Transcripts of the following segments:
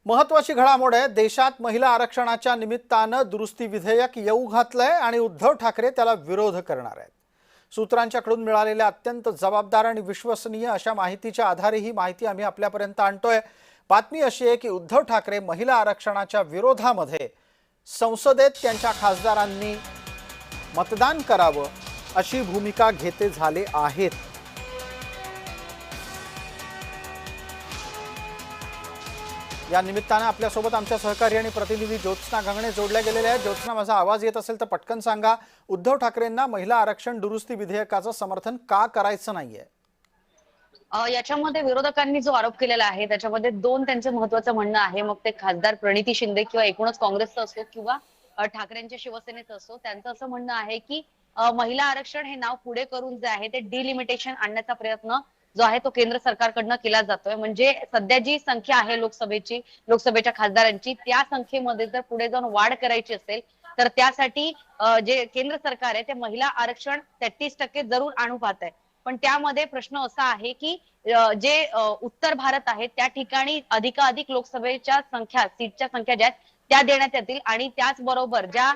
महत्वाची घडामोड आहे। देशात महिला आरक्षणाच्या निमित्तानं दुरुस्ती विधेयक येऊ घातलंय आणि उद्धव ठाकरे त्याला विरोध करणार आहेत। सूत्रांच्याकडून मिळालेल्या अत्यंत जबाबदार आणि विश्वसनीय अशा माहितीच्या आधारे ही माहिती आम्ही आपल्यापर्यंत आणतोय। बातमी अशी आहे की उद्धव ठाकरे महिला आरक्षणाच्या विरोधामध्ये संसदेत त्यांच्या खासदारांनी मतदान करावं अशी भूमिका घेते झाले आहेत। या निमित्ताने आपल्यासोबत आमच्या सहकारी आणि प्रतिनिधी ज्योत्स्ना गंगणे जोडल्या गेलेल्या आहेत। ज्योत्स्ना, माझा आवाज येत असेल तर पटकन सांगा, उद्धव ठाकरेंना महिला आरक्षण दुरुस्ती विधेयकाचं समर्थन का करायचं नाहीये? याच्यामध्ये विरोधकांनी जो आरोप केलेला आहे त्याच्यामध्ये दोन त्यांचे महत्त्वाचं म्हणणं आहे। मग ते खासदार प्रणिती शिंदे किंवा एकूणच काँग्रेसचं असो किंवा ठाकरेंच्या शिवसेनेचं असो, त्यांचं असं म्हणणं आहे की महिला आरक्षण हे नाव पुढे करून जे आहे ते डिलिमिटेशन आणण्याचा प्रयत्न जो आहे तो केंद्र सरकारकडनं केला जातोय। म्हणजे सध्या जी संख्या आहे लोकसभेच्या खासदारांची, त्या संख्येमध्ये जर पुढे जाऊन वाढ करायची असेल तर त्यासाठी जे केंद्र सरकार आहे ते महिला आरक्षण 33% जरूर आणू पाहत आहे। पण त्यामध्ये प्रश्न असा आहे की जे उत्तर भारत आहे त्या ठिकाणी अधिकाधिक लोकसभेच्या सीटच्या संख्या ज्या आहेत त्या देण्यात येतील आणि त्याचबरोबर ज्या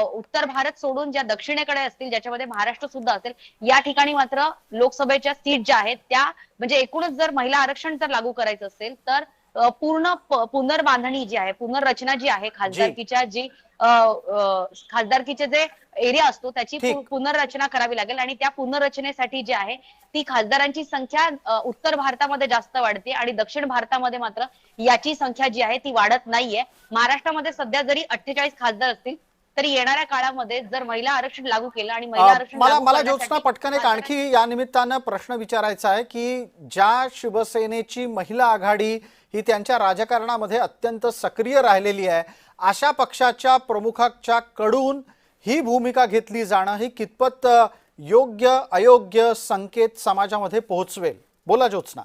उत्तर भारत सोडून ज्या दक्षिणेकडे असतील, ज्याच्यामध्ये महाराष्ट्र सुद्धा असेल, या ठिकाणी मात्र लोकसभेच्या सीट ज्या आहेत त्या म्हणजे एकूणच जर महिला आरक्षण जर लागू करायचं असेल तर पूर्ण पुनर्बांधणी जी आहे, पुनर्रचना जी आहे खासदारकीचे जे एरिया असतो त्याची पुनर्रचना करावी लागेल आणि त्या पुनर्रचनेसाठी जी आहे ती खासदारांची संख्या उत्तर भारतामध्ये जास्त वाढते आणि दक्षिण भारतामध्ये मात्र याची संख्या जी आहे ती वाढत नाहीये। महाराष्ट्रामध्ये सध्या जरी 48 खासदार असतील तरी येणाऱ्या काळामध्ये जर महिला आरक्षण लागू केलं आणि महिला आरक्षण मला ज्योत्स्ना पटकन एक आणखी या निमित्तानं प्रश्न विचारायचा आहे की ज्या शिवसेनेची महिला आघाडी ही त्यांच्या राजकारणामध्ये अत्यंत सक्रिय राहिलेली आहे, अशा पक्षाच्या प्रमुखाच्या कडून ही भूमिका घेतली जाणं ही कितपत योग्य अयोग्य संकेत समाजामध्ये पोहोचवेल? बोला ज्योत्स्ना।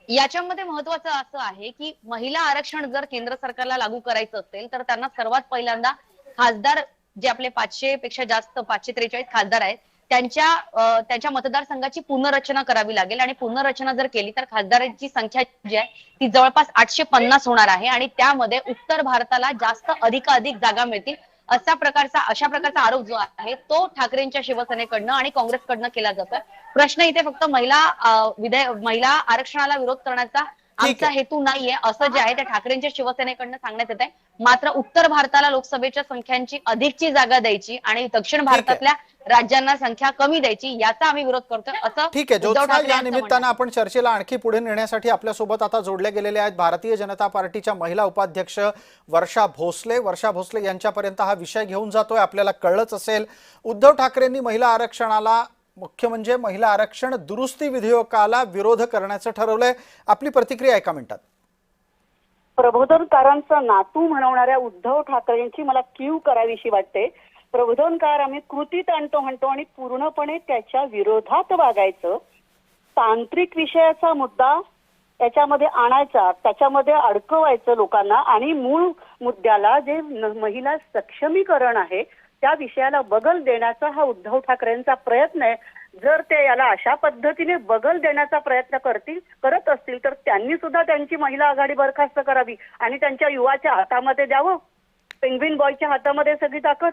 याच्यामध्ये महत्वाचं असं आहे की महिला आरक्षण जर केंद्र सरकारला लागू करायचं असेल तर त्यांना सर्वात पहिल्यांदा खासदार जे आपले 500 पेक्षा जास्त 543 खासदार आहेत त्यांच्या मतदारसंघाची पुनर्रचना करावी लागेल आणि पुनर्रचना जर केली तर खासदारांची संख्या जी आहे ती जवळपास 850 होणार आहे आणि त्यामध्ये उत्तर भारताला जास्त अधिकाधिक जागा मिळतील अशा प्रकारचा आरोप जो आहे तो ठाकरेंच्या शिवसेनेकडनं आणि काँग्रेसकडनं केला जातोय। प्रश्न इथे फक्त महिला आरक्षणाला विरोध करण्याचा आमचा हेतू नाहीये असं जे आहे त्या ठाकरेंच्या शिवसेनेकडनं सांगण्यात येत आहे। मात्र उत्तर भारताला लोकसभेच्या संख्यांची अधिकची जागा द्यायची आणि दक्षिण भारतातल्या राज्यांना संख्या कमी द्यायची याचा आम्ही विरोध करतोय असं। ठीक आहे ज्योत्स्ना, या निमित्तानं आपण चर्चेला आणखी पुढे नेण्यासाठी आपल्यासोबत आता जोडल्या गेलेल्या आहेत भारतीय जनता पार्टीच्या महिला उपाध्यक्ष वर्षा भोसले यांच्यापर्यंत हा विषय घेऊन जातोय। आपल्याला कळलंच असेल, उद्धव ठाकरेंनी महिला आरक्षणाला, मुख्य म्हणजे महिला आरक्षण दुरुस्ती विधेयकाला विरोध करण्याचं ठरवलंय। आपली प्रतिक्रिया एका मिनिटात। प्रबोधनकारांचा नातू म्हणवणाऱ्या उद्धव ठाकरेंची मला कीव करावीशी वाटते। प्रबोधनकार आम्ही कृतीत आणतो म्हणतो आणि पूर्णपणे त्याच्या विरोधात वागायचं। तांत्रिक विषयाचा मुद्दा त्याच्यामध्ये आणायचा, त्याच्यामध्ये अडकवायचं लोकांना आणि मूळ मुद्द्याला जे महिला सक्षमीकरण आहे त्या विषयाला बगल देण्याचा हा उद्धव ठाकरेंचा प्रयत्न आहे। जर ते याला अशा पद्धतीने बगल देण्याचा प्रयत्न करत असतील तर त्यांनी सुद्धा त्यांची महिला आघाडी बरखास्त करावी आणि त्यांच्या युवाच्या हातामध्ये द्यावं, पेंग्विन बॉयच्या हातामध्ये सगळी ताकद।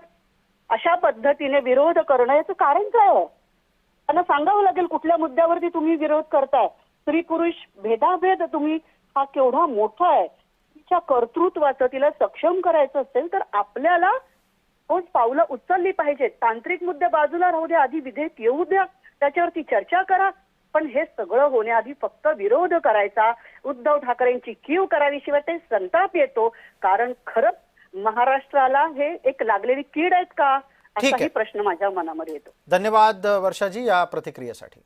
अशा पद्धतीने विरोध करणं याचं कारण काय आहे? त्यांना सांगावं लागेल कुठल्या मुद्द्यावरती तुम्ही विरोध करताय। स्त्री पुरुष भेदाभेद तुम्ही हा केवढा मोठा आहे, तिच्या कर्तृत्वाचं तिला सक्षम करायचं असेल तर आपल्याला ठोस पावलं उचलली पाहिजेत। तांत्रिक मुद्दे बाजूला राहू द्या, आधी विधेयक येऊ द्या, त्याच्यावरती चर्चा करा। पण हे सगळं होण्याआधी फक्त विरोध करायचा, उद्धव ठाकरेंची कीव करावीशी वाटते, संताप येतो। कारण खरंच महाराष्ट्राला हे एक लागलेली कीड आहेत का असाही प्रश्न माझ्या मनामध्ये येतो। धन्यवाद वर्षाजी या प्रतिक्रियेसाठी।